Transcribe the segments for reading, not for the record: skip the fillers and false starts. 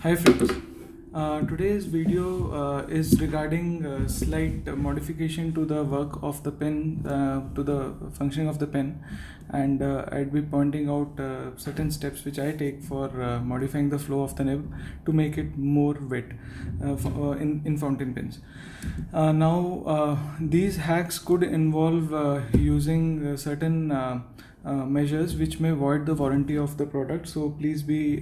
Hi friends, today's video is regarding slight modification to the work of the pen, to the functioning of the pen, and I'd be pointing out certain steps which I take for modifying the flow of the nib to make it more wet in fountain pens. These hacks could involve using certain measures which may void the warranty of the product, so please be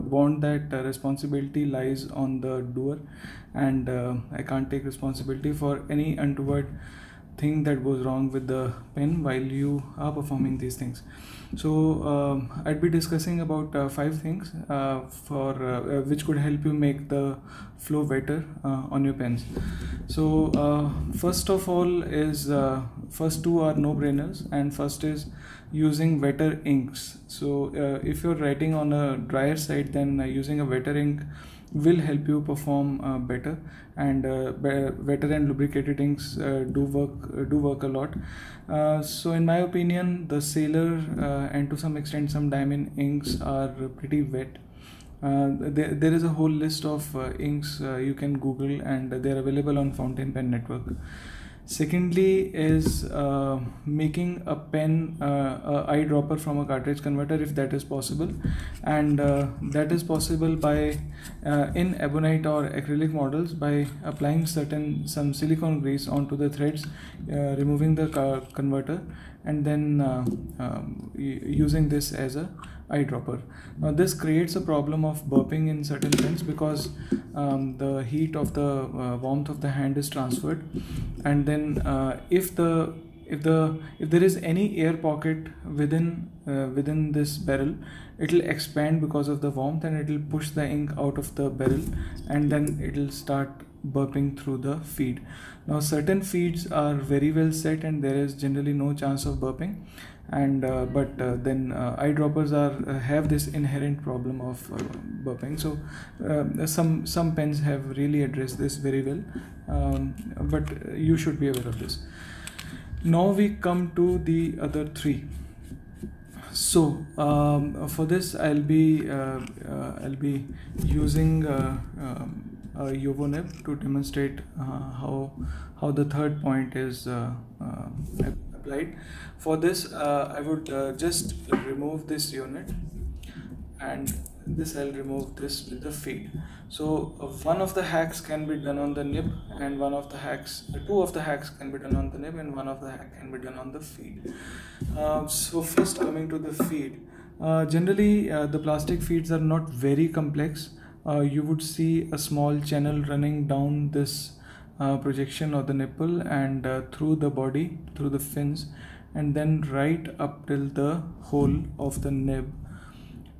warned that responsibility lies on the doer, and I can't take responsibility for any untoward thing that goes wrong with the pen while you are performing these things. So I'd be discussing about 5 things which could help you make the flow better on your pens. So first of all is first two are no-brainers, and first is using wetter inks. So if you're writing on a drier side, then using a wetter ink will help you perform better, and wetter and lubricated inks do work a lot. So in my opinion, the Sailor and to some extent some diamond inks are pretty wet. There is a whole list of inks you can Google, and they're available on Fountain Pen Network. Secondly is making a pen eyedropper from a cartridge converter, if that is possible, and that is possible by in ebonite or acrylic models by applying some silicone grease onto the threads, removing the converter, and then using this as a eyedropper. Now this creates a problem of burping in certain pens because the heat of the warmth of the hand is transferred, and then if there is any air pocket within this barrel, it will expand because of the warmth, and it will push the ink out of the barrel, and then it will start burping through the feed. Now certain feeds are very well set and there is generally no chance of burping, and then eyedroppers have this inherent problem of burping. So some pens have really addressed this very well, but you should be aware of this. Now we come to the other three. So for this I'll be using a Yovo nib to demonstrate how the third point is applied. For this I would just remove this unit, and this I'll remove this with the feed. So one of the hacks can be done on the nib, and two of the hacks can be done on the nib, and one of the hack can be done on the feed. So first, coming to the feed, generally the plastic feeds are not very complex. You would see a small channel running down this projection of the nipple and through the body, through the fins, and then right up till the hole of the nib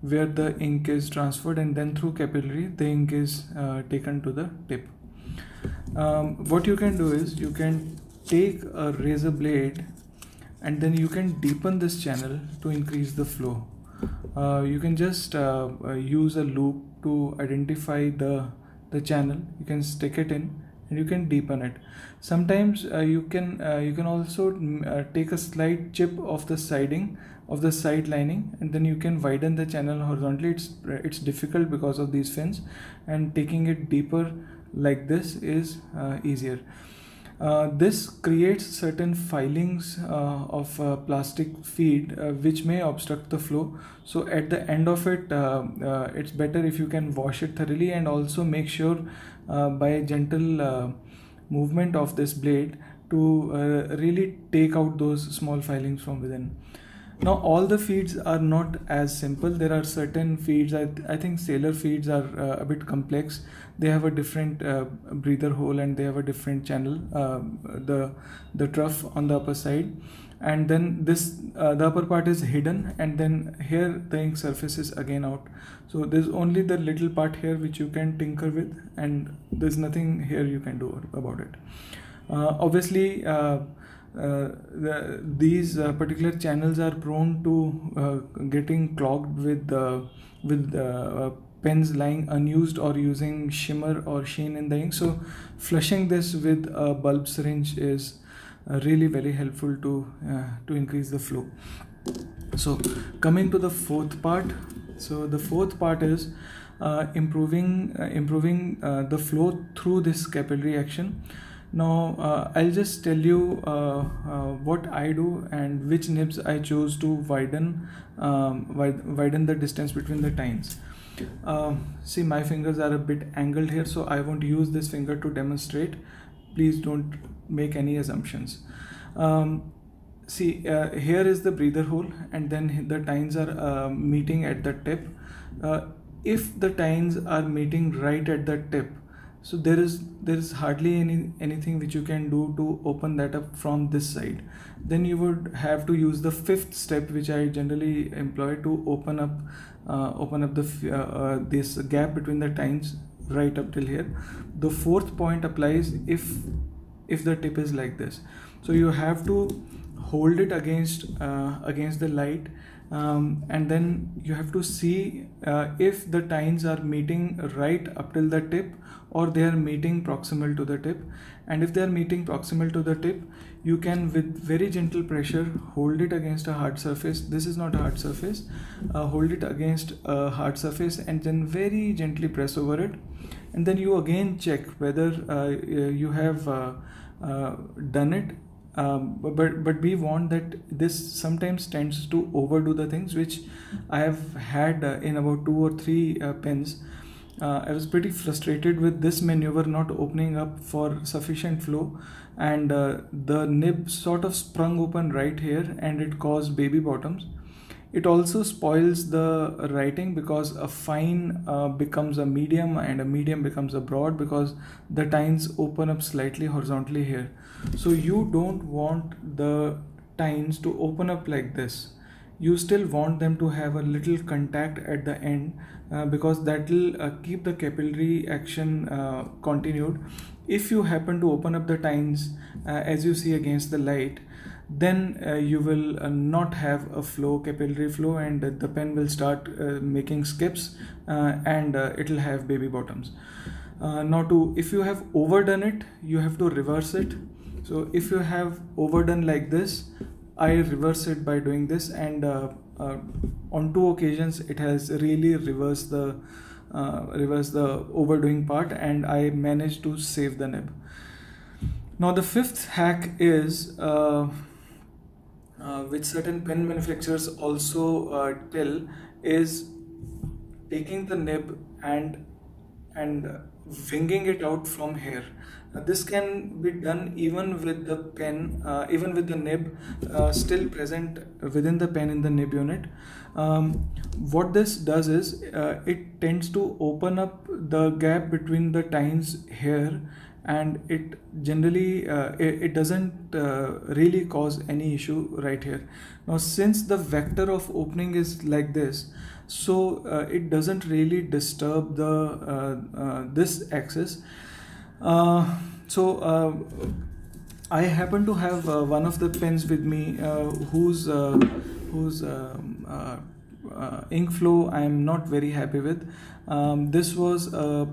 where the ink is transferred, and then through capillary the ink is taken to the tip. What you can do is you can take a razor blade and then you can deepen this channel to increase the flow. You can just use a loop to identify the channel. You can stick it in and you can deepen it. Sometimes you can also take a slight chip of the siding of the side lining, and then you can widen the channel horizontally. It's difficult because of these fins, and taking it deeper like this is easier. This creates certain filings of plastic feed which may obstruct the flow. So at the end of it, it's better if you can wash it thoroughly, and also make sure by a gentle movement of this blade to really take out those small filings from within. Now all the feeds are not as simple. There are certain feeds, I think Sailor feeds are a bit complex. They have a different breather hole, and they have a different channel, the trough on the upper side, and then this the upper part is hidden, and then here the ink surface is again out. So there's only the little part here which you can tinker with, and there's nothing here you can do about it. Obviously these particular channels are prone to getting clogged with pens lying unused or using shimmer or sheen in the ink. So flushing this with a bulb syringe is really very helpful to increase the flow. So coming to the fourth part, so the fourth part is improving the flow through this capillary action. Now I'll just tell you what I do and which nibs I choose to widen the distance between the tines. See, my fingers are a bit angled here, so I won't use this finger to demonstrate. Please don't make any assumptions. See, here is the breather hole, and then the tines are meeting at the tip. If the tines are meeting right at the tip, so there is hardly anything which you can do to open that up from this side. Then you would have to use the fifth step, which I generally employ to open up this gap between the tines right up till here. The fourth point applies if the tip is like this. So you have to hold it against the light, and then you have to see if the tines are meeting right up till the tip, or they are meeting proximal to the tip. And if they are meeting proximal to the tip, you can, with very gentle pressure, hold it against a hard surface. This is not a hard surface. Hold it against a hard surface and then very gently press over it, and then you again check whether you have done it. But be warned that this sometimes tends to overdo the things, which I have had in about 2 or 3 pens. I was pretty frustrated with this maneuver not opening up for sufficient flow, and the nib sort of sprung open right here, and it caused baby bottoms. It also spoils the writing because a fine becomes a medium, and a medium becomes a broad because the tines open up slightly horizontally here. So you don't want the tines to open up like this. You still want them to have a little contact at the end, because that will keep the capillary action continued. If you happen to open up the tines as you see against the light, then you will not have a capillary flow, and the pen will start making skips, and it will have baby bottoms. If you have overdone it, you have to reverse it. So if you have overdone like this, I reverse it by doing this, and on 2 occasions it has really reversed the overdoing part, and I managed to save the nib. Now the fifth hack is which certain pen manufacturers also tell, is taking the nib and winging it out from here. This can be done even with the pen, even with the nib still present within the pen in the nib unit. What this does is it tends to open up the gap between the tines here, and it generally it doesn't really cause any issue right here. Now, since the vector of opening is like this, so it doesn't really disturb the this axis. I happen to have one of the pens with me whose ink flow I am not very happy with. This was a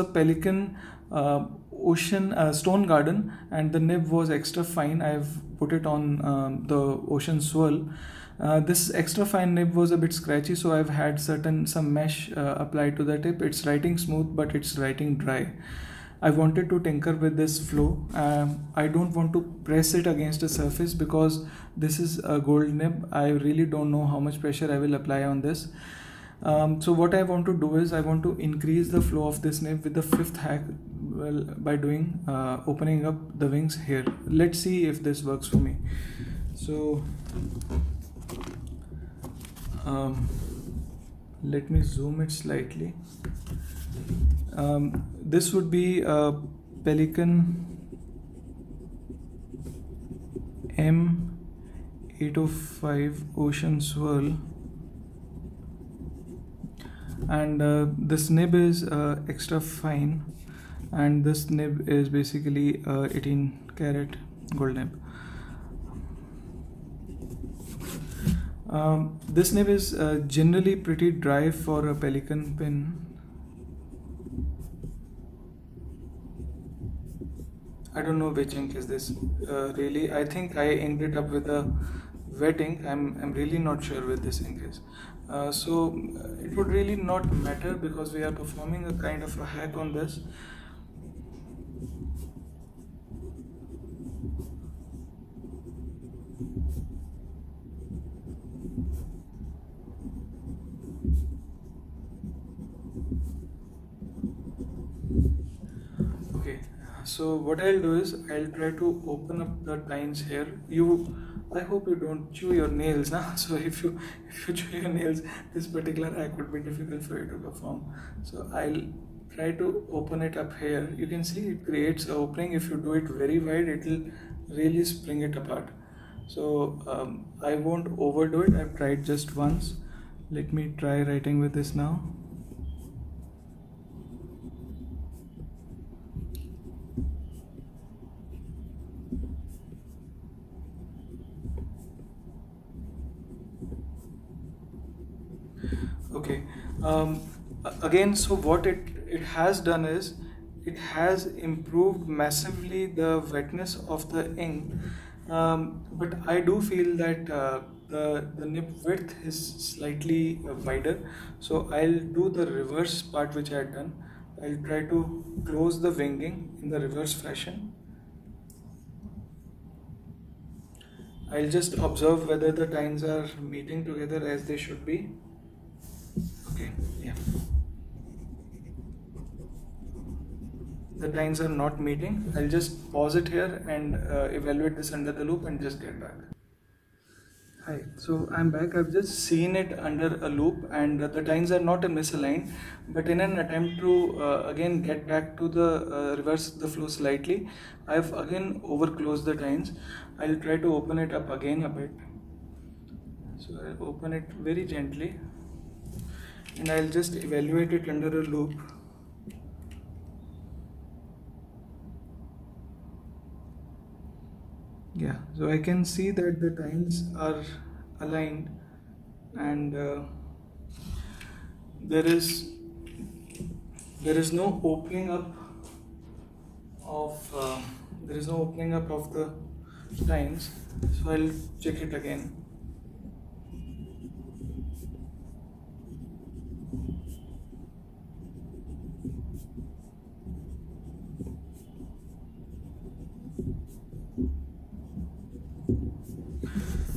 Pelican Ocean Stone Garden, and the nib was extra fine. I've put it on the Ocean Swirl. This extra fine nib was a bit scratchy, so I've had some mesh applied to the tip. It's writing smooth, but it's writing dry. I wanted to tinker with this flow. I don't want to press it against a surface because this is a gold nib. I really don't know how much pressure I will apply on this. So what I want to do is I want to increase the flow of this nib with the fifth hack, by doing opening up the wings here. Let's see if this works for me. So let me zoom it slightly. This would be a Pelican M805 Ocean Swirl, and this nib is extra fine, and this nib is basically 18 karat gold nib. This nib is generally pretty dry for a Pelican pen. I don't know which ink is this really. I think I inked it up with a wet ink. I'm really not sure what this ink is. So it would really not matter because we are performing a kind of a hack on this. Okay, so what I'll do is I'll try to open up the tines here. I hope you don't chew your nails now. So if you chew your nails, this particular hack would be difficult for you to perform. So I'll try to open it up here. You can see it creates an opening. If you do it very wide, it will really spring it apart. So I won't overdo it. I've tried just once. Let me try writing with this now. Okay. Again, so what it has done is it has improved massively the wetness of the ink, but I do feel that the nib width is slightly wider. So I'll do the reverse part which I had done. I'll try to close the winging in the reverse fashion. I'll just observe whether the tines are meeting together as they should be. Okay, yeah. The lines are not meeting. I'll just pause it here and evaluate this under the loop and just get back. Hi, so I'm back. I've just seen it under a loop and the tines are not misaligned, but in an attempt to again get back to the reverse the flow slightly, I've again overclosed the tines. I'll try to open it up again a bit. So I'll open it very gently and I'll just evaluate it under a loop. Yeah, so I can see that the tines are aligned and there is no opening up of the tines. So I'll check it again.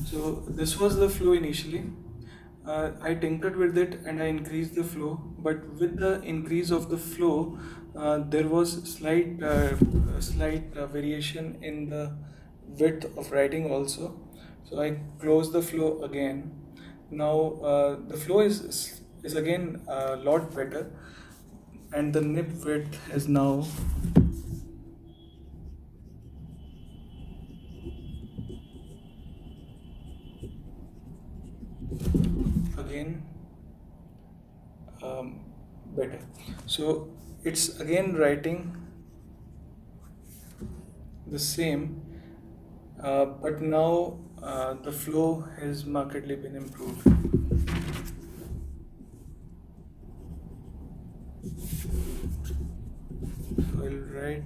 So this was the flow initially. I tinkered with it and I increased the flow, but with the increase of the flow, there was slight variation in the width of writing also. So I closed the flow again. Now the flow is again a lot better, and the nib width is now again better. So it's again writing the same, but now the flow has markedly been improved. So I'll write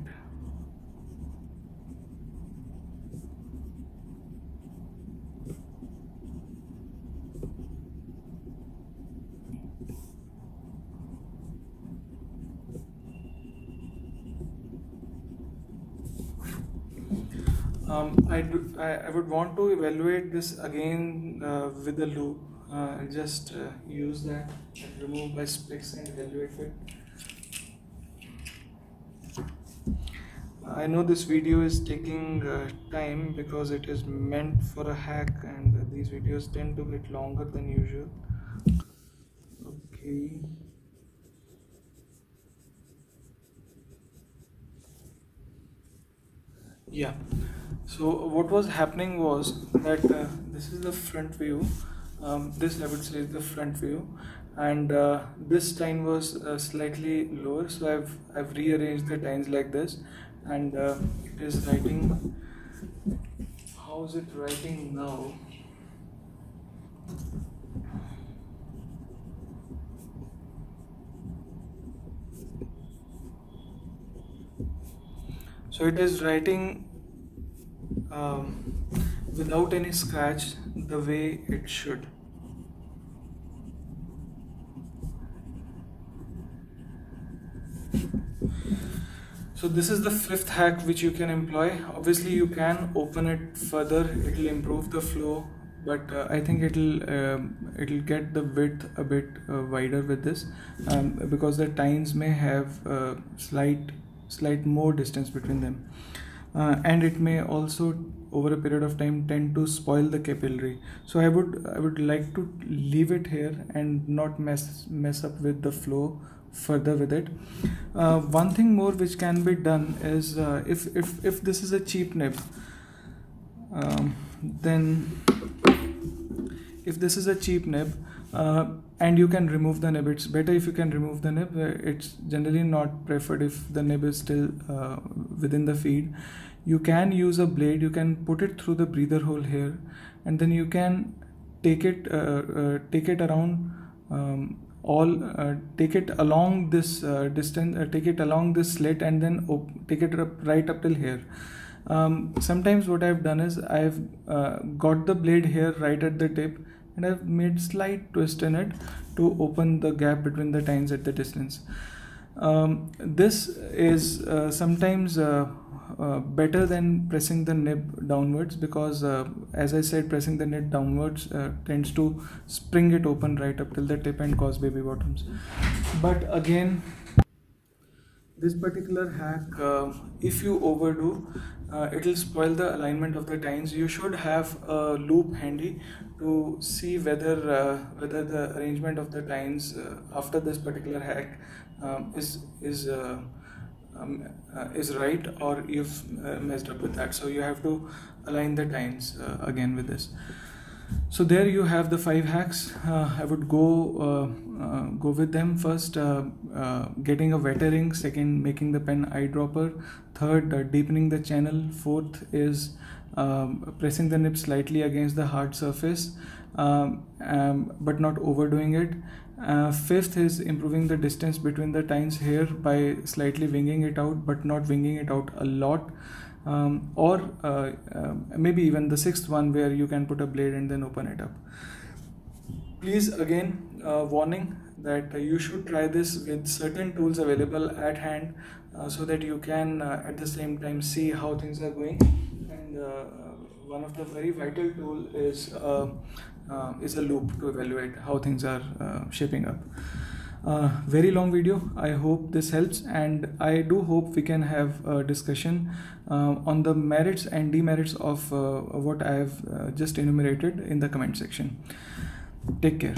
I would want to evaluate this again with the loop. I'll just use that and remove my specs and evaluate it. I know this video is taking time because it is meant for a hack and these videos tend to get longer than usual. Okay. Yeah. So what was happening was that this is the front view. This I would say is the front view, and this tine was slightly lower. So I've rearranged the tines like this, and it is writing. How is it writing now? So it is writing without any scratch the way it should. So this is the fifth hack which you can employ. Obviously you can open it further, it will improve the flow, but I think it'll get the width a bit wider with this, because the tines may have slight more distance between them, and it may also over a period of time tend to spoil the capillary. So I would like to leave it here and not mess up with the flow further with it. One thing more which can be done is, if this is a cheap nib, then if this is a cheap nib, and you can remove the nib, it's better if you can remove the nib. It's generally not preferred if the nib is still within the feed. You can use a blade, you can put it through the breather hole here, and then you can take it around, take it along this distance, take it along this slit, and then take it right up till here. Sometimes what I've done is I've got the blade here right at the tip, and I've made slight twist in it to open the gap between the tines at the distance. This is sometimes better than pressing the nib downwards, because as I said, pressing the nib downwards tends to spring it open right up till the tip and cause baby bottoms. But again, this particular hack, if you overdo, it will spoil the alignment of the tines. You should have a loop handy to see whether the arrangement of the tines after this particular hack is right, or you've messed up with that. So you have to align the tines again with this. So there you have the 5 hacks. I would go with them. First, getting a wetter ring. Second, making the pen eyedropper. Third, deepening the channel. Fourth is pressing the nib slightly against the hard surface, but not overdoing it. Fifth is improving the distance between the tines here by slightly winging it out, but not winging it out a lot. Or maybe even the sixth one, where you can put a blade and then open it up. Please, again, warning that you should try this with certain tools available at hand, so that you can at the same time see how things are going. And one of the very vital tool is a loop to evaluate how things are shaping up. Very long video. I hope this helps, and I do hope we can have a discussion on the merits and demerits of what I have just enumerated in the comment section. Take care.